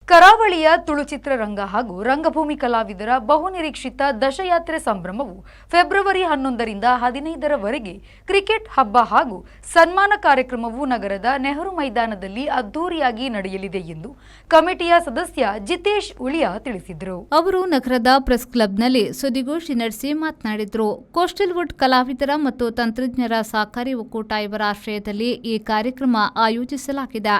ಕರಾವಳಿಯ ತುಳು ಚಿತ್ರರಂಗ ಹಾಗೂ ರಂಗಭೂಮಿ ಕಲಾವಿದರ ಬಹುನಿರೀಕ್ಷಿತ ದಶಯಾತ್ರೆ ಸಂಭ್ರಮವು ಫೆಬ್ರವರಿ 11ರಿಂದ 15ರವರೆಗೆ ಕ್ರಿಕೆಟ್ ಹಬ್ಬ ಹಾಗೂ ಸನ್ಮಾನ ಕಾರ್ಯಕ್ರಮವು ನಗರದ ನೆಹರು ಮೈದಾನದಲ್ಲಿ ಅದ್ದೂರಿಯಾಗಿ ನಡೆಯಲಿದೆ ಎಂದು ಕಮಿಟಿಯ ಸದಸ್ಯ ಜಿತೇಶ್ ಉಳಿಯಾ ತಿಳಿಸಿದರು. ಅವರು ನಗರದ ಪ್ರೆಸ್ ಕ್ಲಬ್ನಲ್ಲಿ ಸುದ್ದಿಗೋಷ್ಠಿ ನಡೆಸಿ ಮಾತನಾಡಿದರು. ಕೋಸ್ಟಲ್ ವುಡ್ ಕಲಾವಿದರ ಮತ್ತು ತಂತ್ರಜ್ಞರ ಸಹಕಾರಿ ಒಕ್ಕೂಟ ಇವರ ಆಶ್ರಯದಲ್ಲಿ ಈ ಕಾರ್ಯಕ್ರಮ ಆಯೋಜಿಸಲಾಗಿದೆ.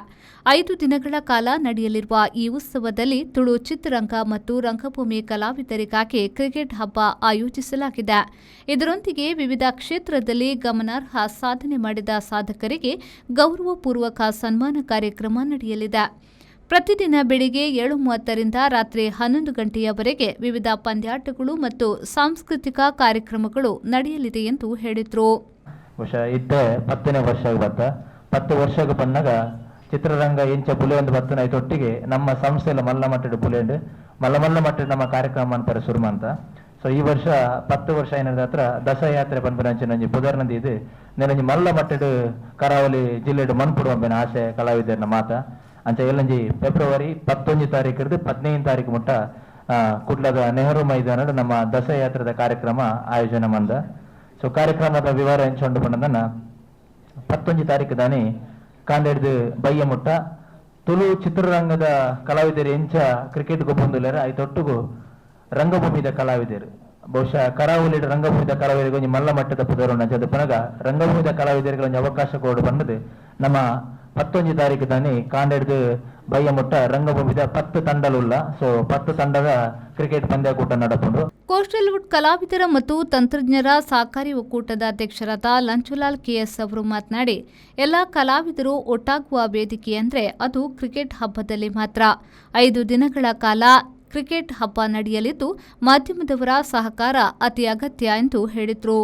5 ದಿನಗಳ ಕಾಲ ನಡೆಯಲಿರುವ ಈ ಉತ್ಸವದಲ್ಲಿ ತುಳು ಚಿತ್ರರಂಗ ಮತ್ತು ರಂಗಭೂಮಿ ಕಲಾವಿದರಿಗಾಗಿ ಕ್ರಿಕೆಟ್ ಹಬ್ಬ ಆಯೋಜಿಸಲಾಗಿದೆ. ಇದರೊಂದಿಗೆ ವಿವಿಧ ಕ್ಷೇತ್ರದಲ್ಲಿ ಗಮನಾರ್ಹ ಸಾಧನೆ ಮಾಡಿದ ಸಾಧಕರಿಗೆ ಗೌರವಪೂರ್ವಕ ಸನ್ಮಾನ ಕಾರ್ಯಕ್ರಮ ನಡೆಯಲಿದೆ. ಪ್ರತಿದಿನ ಬೆಳಿಗ್ಗೆ 7:30ರಿಂದ ರಾತ್ರಿ 11 ಗಂಟೆಯವರೆಗೆ ವಿವಿಧ ಪಂದ್ಯಾಟಗಳು ಮತ್ತು ಸಾಂಸ್ಕೃತಿಕ ಕಾರ್ಯಕ್ರಮಗಳು ನಡೆಯಲಿದೆ ಎಂದು ಹೇಳಿದರು. 10ನೇ ವರ್ಷಕ್ಕೆ ಬತ್ತ 10 ವರ್ಷಕ್ಕೆ ಬಂದಾಗ ಚಿತ್ರರಂಗ ಎಂಚ ಪುಲಿಯೊಂದು ಬತ್ತನ ಐತೊಟ್ಟಿಗೆ ನಮ್ಮ ಸಂಸ್ಥೆಯಲ್ಲಿ ಮಲ್ಲ ಮಟ್ಟದ ಪುಲಿಯಂಡು ಮಲ್ಲ ಮಟ್ಟದ ನಮ್ಮ ಕಾರ್ಯಕ್ರಮ ಅಂತಾರೆ ಶುರು ಅಂತ. ಸೊ ಈ ವರ್ಷ 10 ವರ್ಷ ಏನಿದೆ ಹತ್ರ ದಸಯಾತ್ರೆ ಬಂದ್ಬಂಚಿ ಪುದರ್ನದಿ ಇದು ನೆನಂಜಿ ಮಲ್ಲ ಮಟ್ಟದ ಕರಾವಳಿ ಜಿಲ್ಲೆಡು ಮನ್ಪುಡುವಂಬೆನ ಆಸೆ ಕಲಾವಿದರನ ಮಾತ ಅಂಚ ಎಲ್ಲಂಜಿ ಫೆಬ್ರವರಿ 11 ತಾರೀಕು 15 ತಾರೀಕು ಮುಟ್ಟ ಕುಡ್ಲದ ನೆಹರು ಮೈದಾನದ ನಮ್ಮ ದಸಯಾತ್ರೆದ ಕಾರ್ಯಕ್ರಮ ಆಯೋಜನೆ ಮಂದ. ಸೊ ಕಾರ್ಯಕ್ರಮದ ವಿವರ ಎಂಚೊಂಡು ಬಂದನ್ನ 11 ತಾರೀಕು ದಾನಿ ಕಾಂಡೆಡ್ದು ಬಯ್ಯ ಮುಟ್ಟ ತುಳು ಚಿತ್ರರಂಗದ ಕಲಾವಿದರು ಎಂಚ ಕ್ರಿಕೆಟ್ ಗೊಬ್ಬೊಂದುಲ್ಲಾರ ಐತೊಟ್ಟಿಗೂ ರಂಗಭೂಮಿದ ಕಲಾವಿದರು ಬಹುಶಃ ಕರಾವಳಿ ರಂಗಭೂಮಿದ ಕಲಾವಿದರಿಗೆ ಒಂದು ಮಲ್ಲ ಮಟ್ಟದ ಪುದರೋಣ ಅದು ಪುನಗ ರಂಗಭೂಮಿದ ಕಲಾವಿದರಿಗೆ ಒಂದು ಅವಕಾಶ ಕೊಡು ಬಂದದ್ದು ನಮ್ಮ 11 ತಾರೀಕು ದಾನಿ ಕಾಂಡೆಡ್ದು ಬಯ್ಯ ಮುಟ್ಟ ರಂಗಭೂಮಿದ 10 ತಂಡಲುಲ್ಲ. ಸೊ 10 ತಂಡದ ಕ್ರಿಕೆಟ್ ಪಂದ್ಯಾಕೂಟ ನಡಪುಂಡು. ಕೋಸ್ಟಲ್ ವುಡ್ ಕಲಾವಿದರ ಮತ್ತು ತಂತ್ರಜ್ಞರ ಸಹಕಾರಿ ಒಕ್ಕೂಟದ ಅಧ್ಯಕ್ಷರಾದ ಲಂಚುಲಾಲ್ ಕೆಎಸ್ ಅವರು ಮಾತನಾಡಿ, ಎಲ್ಲ ಕಲಾವಿದರು ಒಟ್ಟಾಗುವ ವೇದಿಕೆ ಅಂದರೆ ಅದು ಕ್ರಿಕೆಟ್ ಹಬ್ಬದಲ್ಲಿ ಮಾತ್ರ. 5 ದಿನಗಳ ಕಾಲ ಕ್ರಿಕೆಟ್ ಹಬ್ಬ ನಡೆಯಲಿದ್ದು ಮಾಧ್ಯಮದವರ ಸಹಕಾರ ಅತಿ ಅಗತ್ಯ ಎಂದು ಹೇಳಿದರು.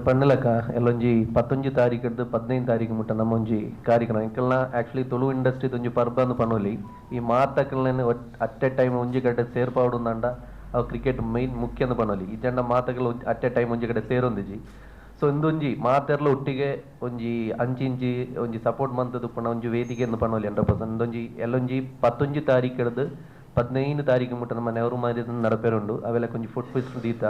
ಪಂಡಲಕ ಎಲ್ಲೊಂಜಿ 11 ತಾರೀಕು 15 ತಾರೀಕು ಮುಟ್ಟ ನಮ್ಮೊಂಜಿ ಕಾರ್ಯಕ್ರಮ ಇಂಕಲ್ನ ಆಕ್ಚುಲಿ ತುಳು ಇಂಡಸ್ಟ್ರಿ ಒಂಜಿ ಪರ್ಬಂದು ಪನೋಲಿ ಈ ಮಾತಕಲ್ನ ಅಟ್ ಎ ಟೈಮ್ ಒಂಜಿ ಕಡೆ ಸೇರ್ಪಾಡುಂದಂಡ ಅವು ಕ್ರಿಕೆಟ್ ಮೈನ್ ಮುಖ್ಯ ಪನೋಲಿ ಈ ಜಂಡ ಮಾತಗಳು ಅಟ್ ಎ ಟೈಮ್ ಒಂಜಿ ಕಡೆ ಸೇರೊಂದಿಜಿ. ಸೊ ಇಂದೊಂಜಿ ಮಾತೆರ್ಲ ಒಟ್ಟಿಗೆ ಒಂಜಿ ಅಂಚಿಂಚಿ ಒಂಜಿ ಸಪೋರ್ಟ್ ಮಂತದ್ದು ಪಣ ಒಂಜಿ ವೇದಿಕೆ ಎಂದು ಪನೋಲಿ 100%. ಇಂದೊಂಜಿ ಎಲ್ಲೊಂಜಿ 11 ತಾರೀಕು 15 ತಾರೀಕು ಮುಟ್ಟ ನಮ್ಮ ನೆಹರು ಮೈದಾನ ನಡಪೇರುಂಡು ಅವೆಲ್ಲ ಕೊಂಚ ಫುಡ್ ಫಿಸ್ಟ್ ದೀತ.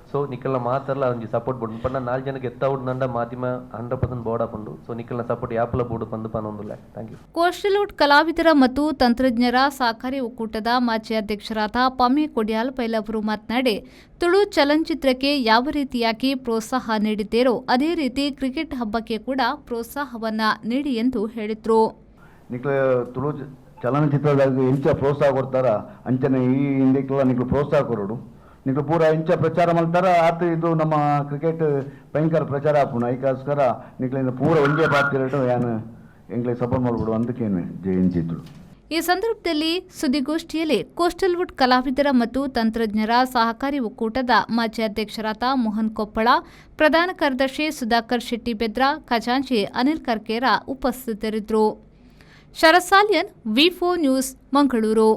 ಸೊ ನಿಕ್ಕಲ್ನ ಮಾತೆರ್ಲ ಒಂಜಿ ಸಪೋರ್ಟ್ ಬೋಡು ಪಂಡ 4 ಜನಕ್ಕೆ ಎತ್ತೌಡ್ನಂಡ ಮಾಧ್ಯಮ 100% ಬೋಡಾಪುಂಡು. ಸೊ ನಿಕ್ಕಲ್ನ ಸಪೋರ್ಟ್ ಯಾಪಲ ಬೋಡು ಪಂದು ಪನೊಂದುಲ್ಲ. Thank you. ಕೋಸ್ಟಲ್ ವುಡ್ ಕಲಾವಿದರ ಮತ್ತು ತಂತ್ರಜ್ಞರ ಸಹಕಾರಿ ಒಕ್ಕೂಟದ ಮಾಜಿ ಅಧ್ಯಕ್ಷರಾದ ಪಮ್ಮೆ ಕೊಡಿಯಾಲ್ ಪೈಲವರು ಮಾತನಾಡಿ, ತುಳು ಚಲನಚಿತ್ರಕ್ಕೆ ಯಾವ ರೀತಿಯಾಗಿ ಪ್ರೋತ್ಸಾಹ ನೀಡಿದ್ದೇರೋ ಅದೇ ರೀತಿ ಕ್ರಿಕೆಟ್ ಹಬ್ಬಕ್ಕೆ ಕೂಡ ಪ್ರೋತ್ಸಾಹವನ್ನ ನೀಡಿ ಎಂದು ಹೇಳಿದರು. ತುಳು ಚಲನಚಿತ್ರದಾಗ ಎಂಚ ಪ್ರೋತ್ಸಾಹ ಕೊಡ್ತಾರ ಅಂಚನೆ ಈ ಇಂಡಿಯಕ್ಕೆಲ್ಲ ನಿಕ್ಲು ಪ್ರೋತ್ಸಾಹ ಕೊರೋಡು ನಿಕ್ಲು ಪೂರ ಎಂಚ ಪ್ರಚಾರ ಮಾಡ್ತಾರ ಆತ ಇದು ನಮ್ಮ ಕ್ರಿಕೆಟ್ ಭಯಂಕರ ಪ್ರಚಾರ ಆಪುಣ ಐಕೋಸ್ಕರ ನಿಕ್ಲಿಂದ ಪೂರ ಒಂದೇ ಬಾತಿರಡು ಯಾನು ಎಂಗ್ಲೆ ಸಪೋರ್ಟ್ ಮಾಡ್ಬಿಡು ಅಂದಕ್ಕೇನು ಜಯಂತಿದ್ರು. ಈ ಸಂದರ್ಭದಲ್ಲಿ ಸುದ್ದಿಗೋಷ್ಠಿಯಲ್ಲಿ ಕೋಸ್ಟಲ್ ವುಡ್ ಕಲಾವಿದರ ಮತ್ತು ತಂತ್ರಜ್ಞರ ಸಹಕಾರಿ ಒಕ್ಕೂಟದ ಮಾಜಿ ಅಧ್ಯಕ್ಷರಾದ ಮೋಹನ್ ಕೊಪ್ಪಳ, ಪ್ರಧಾನ ಕಾರ್ಯದರ್ಶಿ ಸುಧಾಕರ್ ಶೆಟ್ಟಿ ಬೆದ್ರ, ಖಜಾಂಚಿ ಅನಿಲ್ ಕರ್ಕೇರ ಉಪಸ್ಥಿತರಿದ್ದರು. ಶರತ್ ಸಾಲ್ಯನ್, ವಿ4 ನ್ಯೂಸ್, ಮಂಗಳೂರು.